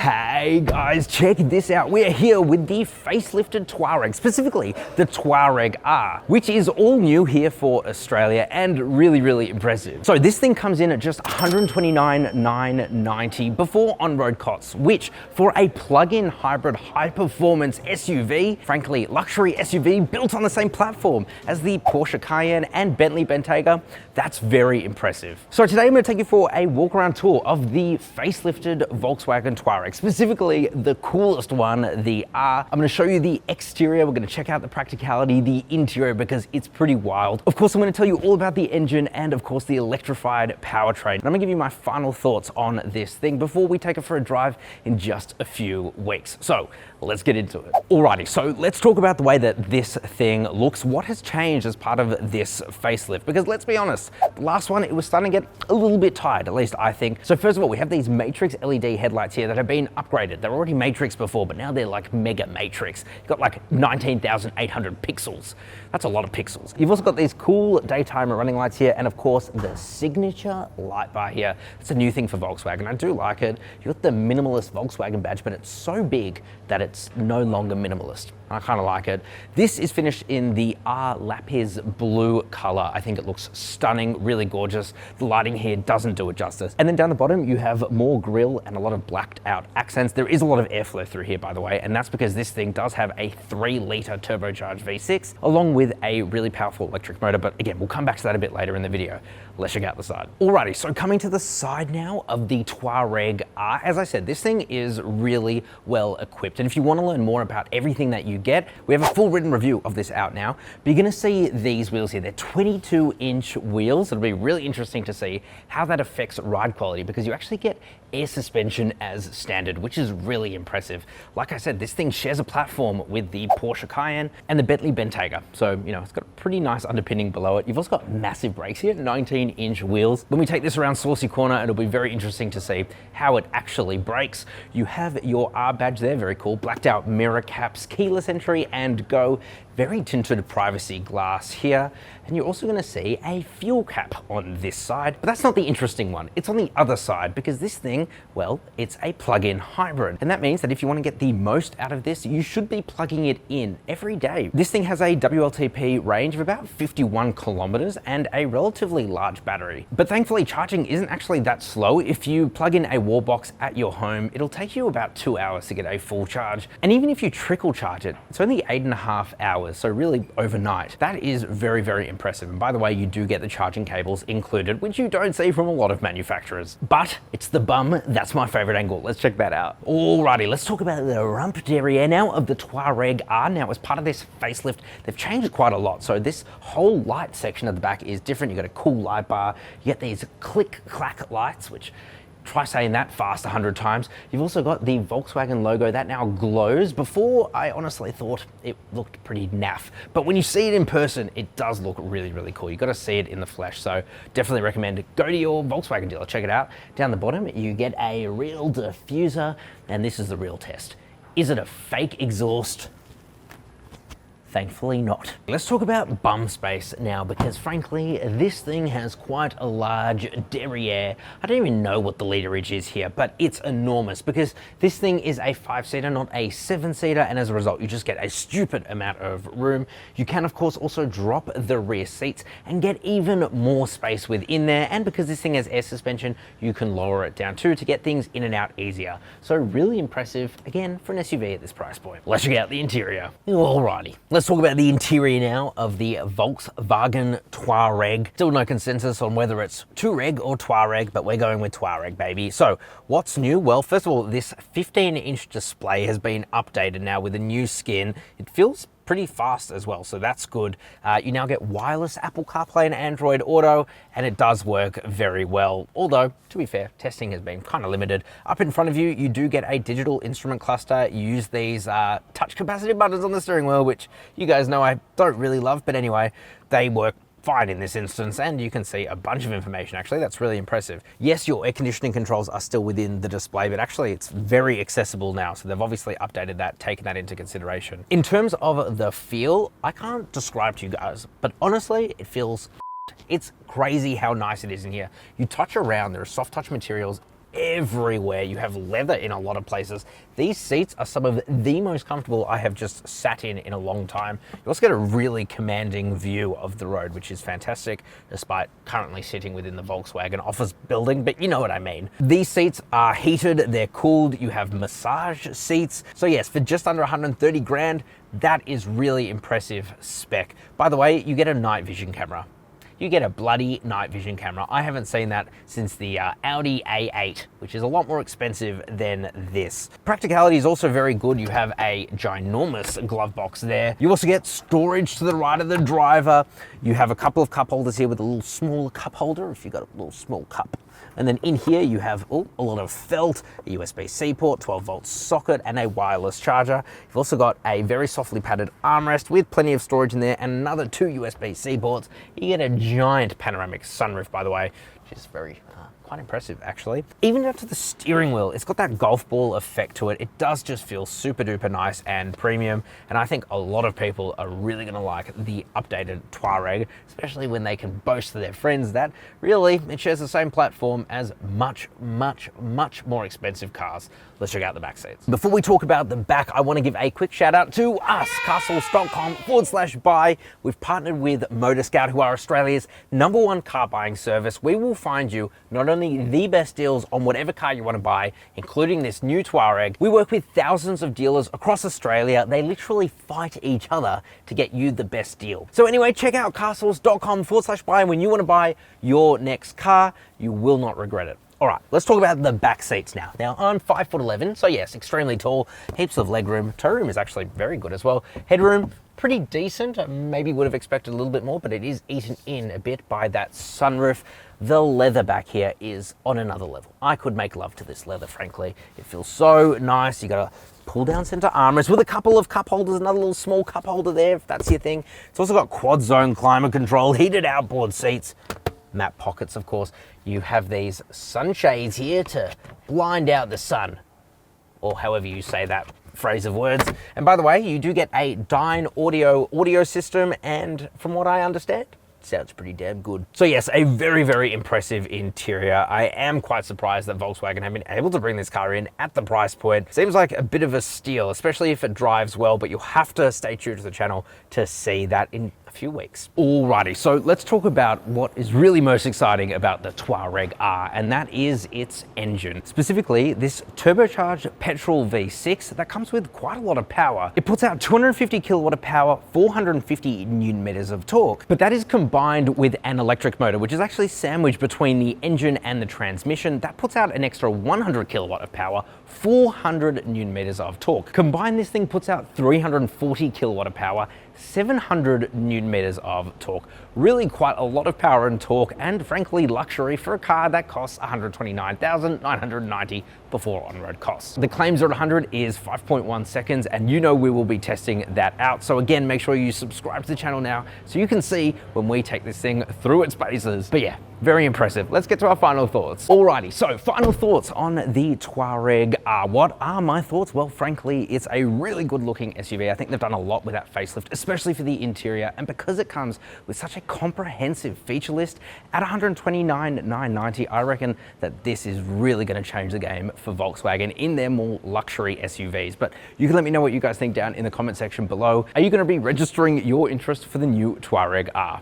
Hey guys, check this out. We're here with the facelifted Touareg, specifically the Touareg R, which is all new here for Australia and really impressive. So this thing comes in at just $129,990 before on-road costs, which for a plug-in hybrid high-performance SUV, frankly luxury SUV built on the same platform as the Porsche Cayenne and Bentley Bentayga, that's very impressive. So today I'm going to take you for a walk-around tour of the facelifted Volkswagen Touareg, specifically the coolest one, the R. I'm going to show you the exterior, we're going to check out the practicality, the interior, because it's pretty wild. Of course, I'm going to tell you all about the engine and of course the electrified powertrain. And I'm going to give you my final thoughts on this thing before we take it for a drive in just a few weeks. So let's get into it. Alrighty, so let's talk about the way that this thing looks. What has changed as part of this facelift? Because let's be honest, the last one, it was starting to get a little bit tired, at least I think. So first of all, we have these matrix LED headlights here that have been upgraded. They're already matrix before, but now they're like mega matrix. You've got like 19,800 pixels. That's a lot of pixels. You've also got these cool daytime running lights here, and of course the signature light bar here. It's a new thing for Volkswagen. I do like it. You've got the minimalist Volkswagen badge, but it's so big that it's no longer minimalist. I kind of like it. This is finished in the R Lapis blue color. I think it looks stunning, really gorgeous. The lighting here doesn't do it justice. And then down the bottom, you have more grille and a lot of blacked out accents. There is a lot of airflow through here, by the way, and that's because this thing does have a 3-liter turbocharged V6, along with a really powerful electric motor. But again, we'll come back to that a bit later in the video. Let's check out the side. Alrighty, so coming to the side now of the Touareg R, as I said, this thing is really well equipped. And if you want to learn more about everything that you get, we have a full written review of this out now. But you're going to see these wheels here. They're 22-inch wheels. It'll be really interesting to see how that affects ride quality, because you actually get air suspension as standard, which is really impressive. Like I said, this thing shares a platform with the Porsche Cayenne and the Bentley Bentayga. So, you know, it's got a pretty nice underpinning below it. You've also got massive brakes here, 19-inch wheels. When we take this around Saucy Corner, it'll be very interesting to see how it actually brakes. You have your R badge there, very cool. Blacked out mirror caps, keyless entry and go. Very tinted privacy glass here. And you're also going to see a fuel cap on this side, but that's not the interesting one. It's on the other side, because this thing, well, it's a plug-in hybrid. And that means that if you want to get the most out of this, you should be plugging it in every day. This thing has a WLTP range of about 51 kilometers and a relatively large battery. But thankfully, charging isn't actually that slow. If you plug in a wall box at your home, it'll take you about 2 hours to get a full charge. And even if you trickle charge it, it's only 8.5 hours. So really overnight. That is very impressive. And by the way, you do get the charging cables included, which you don't see from a lot of manufacturers. But it's the bum, that's my favorite angle. Let's check that out. Alrighty, let's talk about the rump derriere now of the Touareg R. Now, as part of this facelift, they've changed quite a lot. So this whole light section at the back is different. You've got a cool light bar. You get these click-clack lights, which try saying that fast 100 times. You've also got the Volkswagen logo that now glows. Before, I honestly thought it looked pretty naff, but when you see it in person, it does look really cool. You've got to see it in the flesh, so definitely recommend it. Go to your Volkswagen dealer, check it out. Down the bottom, you get a real diffuser, and this is the real test. Is it a fake exhaust? Thankfully not. Let's talk about bum space now, because frankly, this thing has quite a large derriere. I don't even know what the literage is here, but it's enormous, because this thing is a 5-seater, not a 7-seater, and as a result, you just get a stupid amount of room. You can, of course, also drop the rear seats and get even more space within there, and because this thing has air suspension, you can lower it down too to get things in and out easier. So really impressive, again, for an SUV at this price point. Let's check out the interior. Alrighty. Let's talk about the interior now of the Volkswagen Touareg. Still no consensus on whether it's Touareg or Touareg, but we're going with Touareg, baby. So what's new? Well, first of all, this 15-inch display has been updated now with a new skin. It feels pretty fast as well, so that's good. You now get wireless Apple CarPlay and Android Auto, and it does work very well. Although, to be fair, testing has been kind of limited. Up in front of you, you do get a digital instrument cluster. You use these touch capacitive buttons on the steering wheel, which you guys know I don't really love, but anyway, they work fine in this instance, and you can see a bunch of information. Actually, that's really impressive. Yes, your air conditioning controls are still within the display, but actually it's very accessible now, so they've obviously updated that, taken that into consideration. In terms of the feel, I can't describe to you guys, but honestly, it feels it's crazy how nice it is in here. You touch around, there are soft touch materials everywhere. You have leather in a lot of places. These seats are some of the most comfortable I have just sat in a long time. You also get a really commanding view of the road, which is fantastic, despite currently sitting within the Volkswagen office building, but you know what I mean. These seats are heated, they're cooled, you have massage seats. So yes, for just under 130 grand, that is really impressive spec. By the way, you get a night vision camera. You get a bloody night vision camera. I haven't seen that since the Audi A8, which is a lot more expensive than this. Practicality is also very good. You have a ginormous glove box there. You also get storage to the right of the driver. You have a couple of cup holders here with a little small cup holder if you've got a little small cup. And then in here you have a lot of felt, a USB-C port, 12-volt socket, and a wireless charger. You've also got a very softly padded armrest with plenty of storage in there and another 2 USB-C ports. You get a giant panoramic sunroof, by the way, which is very quite impressive actually. Even down to the steering wheel, it's got that golf ball effect to it. It does just feel super duper nice and premium, and I think a lot of people are really gonna like the updated Touareg, especially when they can boast to their friends that really it shares the same platform as much more expensive cars. Let's check out the back seats. Before we talk about the back, I want to give a quick shout out to us, CarSauce.com/buy. We've partnered with Motorscout, who are Australia's #1 car buying service. We will find you not only the best deals on whatever car you want to buy, including this new Touareg. We work with thousands of dealers across Australia. They literally fight each other to get you the best deal. So anyway, check out CarSauce.com/buy. When you want to buy your next car, you will not regret it. All right, let's talk about the back seats now. Now, I'm 5'11", so yes, extremely tall, heaps of leg room. Toe room is actually very good as well. Headroom, pretty decent. I maybe would have expected a little bit more, but it is eaten in a bit by that sunroof. The leather back here is on another level. I could make love to this leather, frankly. It feels so nice. You got a pull down center armrest with a couple of cup holders, another little small cup holder there, if that's your thing. It's also got quad zone climate control, heated outboard seats, map pockets, of course. You have these sunshades here to blind out the sun, or however you say that phrase of words. And by the way, you do get a Dyne audio system, and from what I understand, sounds pretty damn good. So yes, a very impressive interior. I am quite surprised that Volkswagen have been able to bring this car in at the price point. Seems like a bit of a steal, especially if it drives well, but you'll have to stay tuned to the channel to see that in a few weeks. Alrighty, so let's talk about what is really most exciting about the Touareg R, and that is its engine. Specifically, this turbocharged petrol V6 that comes with quite a lot of power. It puts out 250 kilowatt of power, 450 Newton meters of torque, but that is combined with an electric motor, which is actually sandwiched between the engine and the transmission. That puts out an extra 100 kilowatt of power, 400 Newton meters of torque. Combined, this thing puts out 340 kilowatt of power, 700 Newton meters of torque. Really quite a lot of power and torque, and frankly luxury for a car that costs $129,990 before on-road costs. The claim 0 to 100 is 5.1 seconds, and you know we will be testing that out. So again, make sure you subscribe to the channel now so you can see when we take this thing through its paces. But yeah, very impressive. Let's get to our final thoughts. Alrighty, so final thoughts on the Touareg R. What are my thoughts? Well, frankly, it's a really good looking SUV. I think they've done a lot with that facelift, especially for the interior, and because it comes with such a comprehensive feature list at $129,990, I reckon that this is really going to change the game for Volkswagen in their more luxury SUVs. But you can let me know what you guys think down in the comment section below. Are you going to be registering your interest for the new Touareg R?